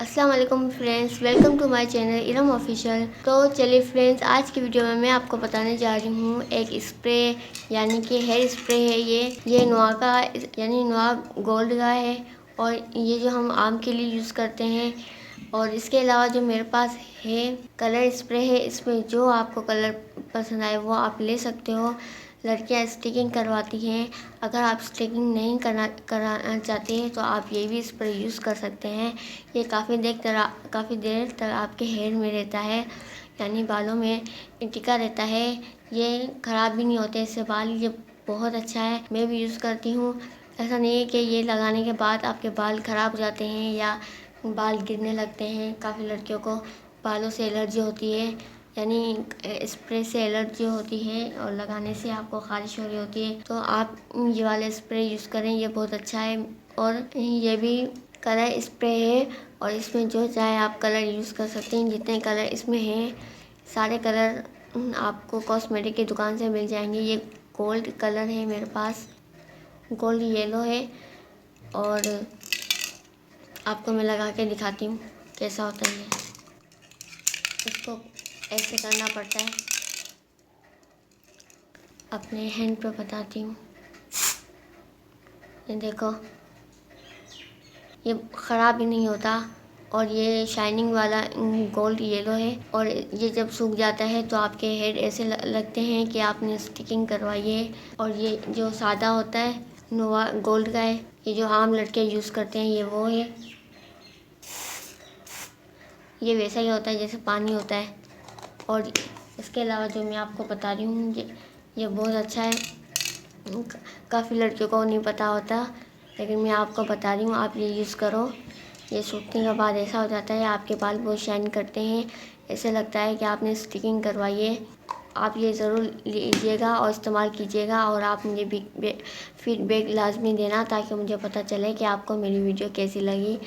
अस्सलाम वालेकुम friends, welcome to my channel Iram official. तो चलिए फ्रेंड्स, आज की वीडियो में मैं आपको बताने जा रही हूँ एक स्प्रे यानी कि हेयर स्प्रे है। ये नोआ का यानी नोआ गोल्ड का है और ये जो हम आम के लिए यूज़ करते हैं। और इसके अलावा जो मेरे पास है कलर स्प्रे है, इसमें जो आपको कलर पसंद आए वो आप ले सकते हो। लड़कियां स्टिकिंग करवाती हैं, अगर आप स्टिकिंग नहीं कराना चाहते हैं तो आप ये भी स्प्रे यूज़ कर सकते हैं। ये काफ़ी देर तक आपके हेयर में रहता है, यानी बालों में टिका रहता है। ये ख़राब भी नहीं होते इससे बाल। ये बहुत अच्छा है, मैं भी यूज़ करती हूँ। ऐसा नहीं है कि ये लगाने के बाद आपके बाल ख़राब हो जाते हैं या बाल गिरने लगते हैं। काफ़ी लड़कियों को बालों से एलर्जी होती है, यानी स्प्रे से एलर्जी होती है और लगाने से आपको ख़ारिश हो रही होती है। तो आप ये वाला स्प्रे यूज़ करें, ये बहुत अच्छा है। और ये भी कलर स्प्रे है और इसमें जो चाहे आप कलर यूज़ कर सकते हैं। जितने कलर इसमें हैं सारे कलर आपको कॉस्मेटिक की दुकान से मिल जाएंगे। ये गोल्ड कलर है मेरे पास, गोल्ड येलो है। और आपको मैं लगा के दिखाती हूँ कैसा होता है। इसको ऐसे करना पड़ता है, अपने हैंड पे बताती हूँ। ये देखो, ये ख़राब भी नहीं होता और ये शाइनिंग वाला गोल्ड येलो है। और ये जब सूख जाता है तो आपके हेयर ऐसे लगते हैं कि आपने स्टिकिंग करवाई है। और ये जो सादा होता है नोवा गोल्ड का है, ये जो आम लड़के यूज़ करते हैं ये वो है। ये वैसा ही होता है जैसे पानी होता है। और इसके अलावा जो मैं आपको बता रही हूँ ये बहुत अच्छा है। काफ़ी लड़कियों को नहीं पता होता, लेकिन मैं आपको बता रही हूँ, आप ये यूज़ करो। ये सूखने के बाद ऐसा हो जाता है, आपके बाल बहुत शाइन करते हैं, ऐसे लगता है कि आपने स्टिकिंग करवाई है। आप ये ज़रूर लीजिएगा और इस्तेमाल कीजिएगा और आप मुझे फीडबैक लाजमी देना, ताकि मुझे पता चले कि आपको मेरी वीडियो कैसी लगी।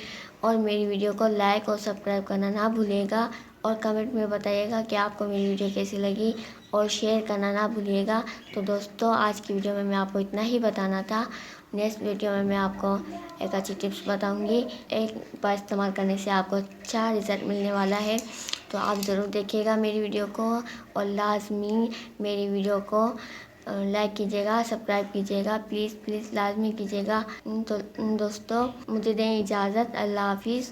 और मेरी वीडियो को लाइक और सब्सक्राइब करना ना भूलिएगा और कमेंट में बताइएगा कि आपको मेरी वीडियो कैसी लगी और शेयर करना ना भूलिएगा। तो दोस्तों, आज की वीडियो में मैं आपको इतना ही बताना था। नेक्स्ट वीडियो में मैं आपको एक अच्छी टिप्स बताऊंगी। एक बार इस्तेमाल करने से आपको अच्छा रिज़ल्ट मिलने वाला है। तो आप ज़रूर देखिएगा मेरी वीडियो को और लाजमी मेरी वीडियो को लाइक कीजिएगा, सब्सक्राइब कीजिएगा, प्लीज़ प्लीज़ लाजमी कीजिएगा। तो दोस्तों, मुझे दें इजाज़त। अल्लाह हाफिज़।